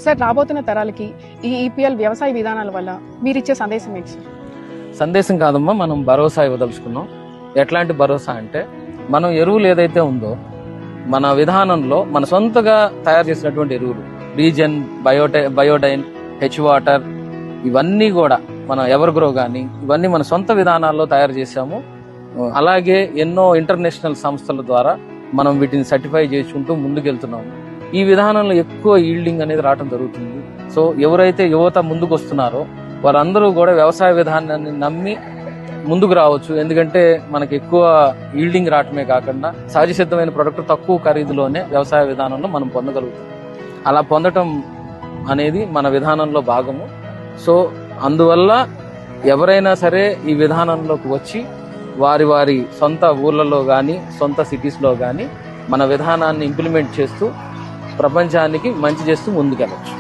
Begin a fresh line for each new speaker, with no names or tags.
Sir, రాబోతున్న తరాలకి ఈ ఈపీఎల్ వ్యవసాయ విధానాల వల్ల మీరిచ్చే సందేశం ఏంటి సార్?
సందేశం కాదమ్మా, మనం భరోసా ఇవ్వదలుచుకున్నాం. ఎట్లాంటి భరోసా అంటే, మనం ఎరువులు ఏదైతే ఉందో మన విధానంలో మన సొంతగా తయారు చేసినటువంటి ఎరువులు, రీజన్, బయోడైన్, హెచ్ వాటర్, ఇవన్నీ కూడా మన ఎవర్ గ్రో కానీ ఇవన్నీ మన సొంత విధానాల్లో తయారు చేశాము. అలాగే ఎన్నో ఇంటర్నేషనల్ సంస్థల ద్వారా మనం వీటిని సర్టిఫై చేసుకుంటూ ముందుకెళ్తున్నాము. ఈ విధానంలో ఎక్కువ ఈల్డింగ్ అనేది రావడం జరుగుతుంది. సో ఎవరైతే యువత ముందుకు వస్తున్నారో వారందరూ కూడా వ్యవసాయ విధానాన్ని నమ్మి ముందుకు రావచ్చు. ఎందుకంటే మనకి ఎక్కువ ఈల్డింగ్ రావటమే కాకుండా సహజ సిద్ధమైన ప్రొడక్ట్ తక్కువ ఖరీదులోనే వ్యవసాయ విధానంలో మనం పొందగలుగుతాం. అలా పొందటం అనేది మన విధానంలో భాగము. సో అందువల్ల ఎవరైనా సరే ఈ విధానంలోకి వచ్చి వారి వారి సొంత ఊర్లలో కానీ సొంత సిటీస్లో కానీ మన విధానాన్ని ఇంప్లిమెంట్ చేస్తూ ప్రపంచానికి మంచి చేస్తూ ముందుకెళ్ళచ్చు.